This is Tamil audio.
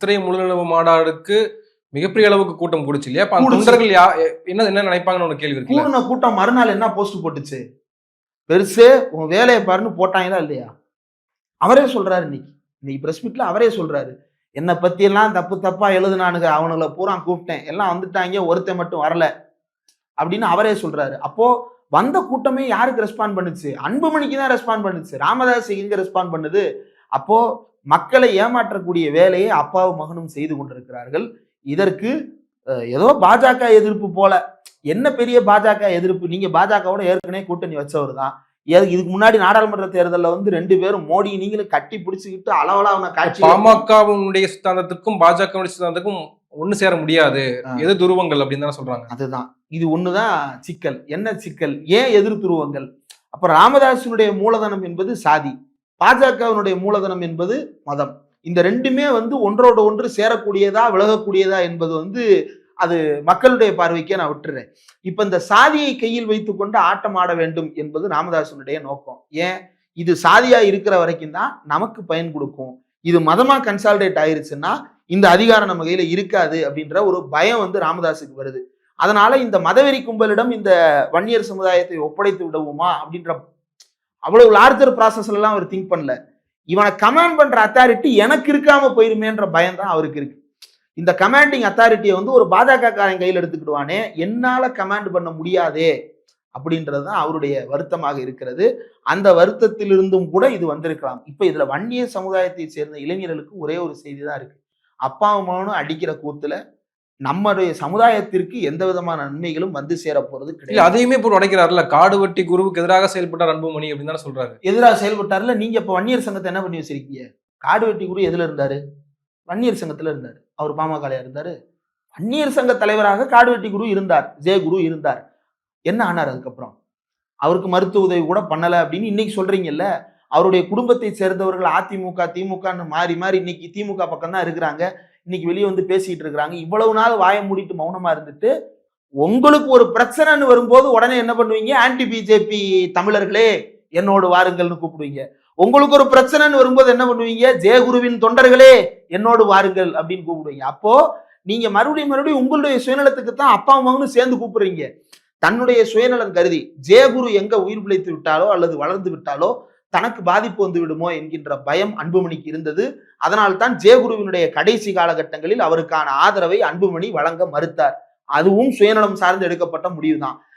சித்திரை முழுநிலவு மாநாடுக்கு மிகப்பெரிய அளவுக்கு கூட்டம் கூடுச்சு இல்லையா? அப்ப அந்த கூடுச்சு. தொண்டர்கள் என்ன நினைப்பாங்கன்னு ஒரு கேள்வி இருக்குல்ல? கூடுன கூட்டம் மறுநாள் என்ன போஸ்ட் போட்டுச்சு? பெருசு உன் வேலையை பாருன்னு போட்டாங்களா இல்லையா? அவரே சொல்றாரு இன்னைக்கு பிரஸ் மீட்ல அவரே சொல்றாரு. என்ன பத்தி எல்லாம் தப்பு தப்பா எழுதுனானுங்க, அவனுங்கள பூரா கூப்பிட்டேன், எல்லாம் வந்துட்டாங்க, ஒருத்தன் மட்டும் வரல அப்படின்னு அவரே சொல்றாரு. அப்போ வந்த கூட்டமே யாருக்கு ரெஸ்பாண்ட் பண்ணுச்சு? அன்புமணிக்கு தான் ரெஸ்பாண்ட் பண்ணுச்சு. ராமதாஸ் எங்க ரெஸ்பாண்ட் பண்ணுது? அப்போ மக்களை ஏமாற்றக்கூடிய வேலையை அப்பாவும் மகனும் செய்து கொண்டிருக்கிறார்கள். இதற்கு ஏதோ பாஜக எதிர்ப்பு போல, என்ன பெரிய பாஜக எதிர்ப்பு? நீங்க பாஜகவோட ஏற்கனவே கூட்டணி வச்சவர் தான். இதுக்கு முன்னாடி நாடாளுமன்ற தேர்தலில் வந்து 2 பேரும் மோடி நீங்களும் கட்டி பிடிச்சுக்கிட்டு அளவலான காட்சி. பாமகவுடைய சித்தாந்தத்துக்கும் பாஜகவுடைய சித்தாந்தத்துக்கும் ஒண்ணு சேர முடியாது, எது துருவங்கள் அப்படின்னு தானே சொல்றாங்க. அதுதான் இது ஒண்ணுதான் சிக்கல். என்ன சிக்கல்? ஏன் எதிர் துருவங்கள்? அப்ப ராமதாசனுடைய மூலதனம் என்பது சாதி, பாஜகவினுடைய மூலதனம் என்பது மதம். இந்த ரெண்டுமே வந்து ஒன்றோடு ஒன்று சேரக்கூடியதா விலகக்கூடியதா என்பது வந்து அது மக்களுடைய பார்வைக்கே நான் விட்டுறேன். இப்ப இந்த சாதியை கையில் வைத்துக் கொண்டு ஆட்டம் ஆட வேண்டும் என்பது ராமதாசனுடைய நோக்கம். ஏன்? இது சாதியா இருக்கிற வரைக்கும் தான் நமக்கு பயன் கொடுக்கும். இது மதமா கன்சால்டேட் ஆயிருச்சுன்னா இந்த அதிகாரம் நம்ம கையில இருக்காது அப்படின்ற ஒரு பயம் வந்து ராமதாஸுக்கு வருது. அதனால இந்த மதவெறி கும்பலிடம் இந்த வன்னியர் சமுதாயத்தை ஒப்படைத்து விடுவோமா அப்படின்ற அவ்வளவு லார்ஜர் ப்ராசஸ்ல எல்லாம் அவர் திங்க் பண்ணல. இவனை கமாண்ட் பண்ற அத்தாரிட்டி எனக்கு இருக்காம போயிருமேன்ற பயம் தான் அவருக்கு இருக்கு. இந்த கமாண்டிங் அத்தாரிட்டியை வந்து ஒரு பாஜக காரன் கையில் எடுத்துக்கிடுவானே, என்னால கமாண்ட் பண்ண முடியாதே அப்படின்றது தான் அவருடைய வருத்தமாக இருக்கிறது. அந்த வருத்தத்திலிருந்தும் கூட இது வந்திருக்கலாம். இப்ப இதுல வன்னிய சமுதாயத்தை சேர்ந்த இளைஞர்களுக்கு ஒரே ஒரு செய்தி தான் இருக்கு. அப்பா அம்மாவும் அடிக்கிற கூத்துல நம்முடைய சமுதாயத்திற்கு எந்த விதமான நன்மைகளும் வந்து சேர போறது கிடையாது. அதையுமே இப்போ உடைக்கிறாருல, காடு வெட்டி குருவுக்கு எதிராக செயல்பட்டார் அன்புமணி அப்படின்னு தானே சொல்றாரு. எதிராக செயல்பட்டார்ல. நீங்க இப்ப வன்னியர் சங்கத்தை என்ன பண்ணி வச்சிருக்கீங்க? காடு வெட்டி குரு எதுல இருந்தாரு? வன்னியர் சங்கத்துல இருந்தாரு. அவர் பாமகலையா இருந்தாரு? வன்னியர் சங்க தலைவராக காடுவெட்டி குரு இருந்தார், ஜெய குரு இருந்தார். என்ன ஆனார் அதுக்கப்புறம்? அவருக்கு மருத்துவ உதவி கூட பண்ணல அப்படின்னு இன்னைக்கு சொல்றீங்கல்ல. அவருடைய குடும்பத்தை சேர்ந்தவர்கள் அதிமுக திமுகன்னு மாறி மாறி இன்னைக்கு திமுக பக்கம் தான் இருக்கிறாங்க. இன்னைக்கு வெளியே வந்து பேசிட்டு இருக்கிறாங்க. இவ்வளவு நாள் வாயை மூடிட்டு மௌனமா இருந்துட்டு உங்களுக்கு ஒரு பிரச்சனைன்னு வரும்போது உடனே என்ன பண்ணுவீங்க? ஆன்டி பிஜேபி தமிழர்களே என்னோடு வாருங்கள்னு கூப்பிடுவீங்க. உங்களுக்கு ஒரு பிரச்சனைன்னு வரும்போது என்ன பண்ணுவீங்க? ஜெயகுருவின் தொண்டர்களே என்னோடு வாருங்கள் அப்படின்னு கூப்பிடுவீங்க. அப்போ நீங்க மறுபடியும் உங்களுடைய சுயநலத்துக்கு தான் அப்பா அம்மாவும் சேர்ந்து கூப்பிடுறீங்க. தன்னுடைய சுயநலம் கருதி ஜெயகுரு எங்க உயிர் பிழைத்து விட்டாலோ அல்லது வளர்ந்து விட்டாலோ தனக்கு பாதிப்பு வந்து விடுமோ என்கின்ற பயம் அன்புமணிக்கு இருந்தது. அதனால்தான் ஜெயகுருவினுடைய கடைசி காலகட்டங்களில் அவருக்கான ஆதரவை அன்புமணி வழங்க மறுத்தார். அதுவும் சுயநலம் சார்ந்து எடுக்கப்பட்ட முடிவுதான்.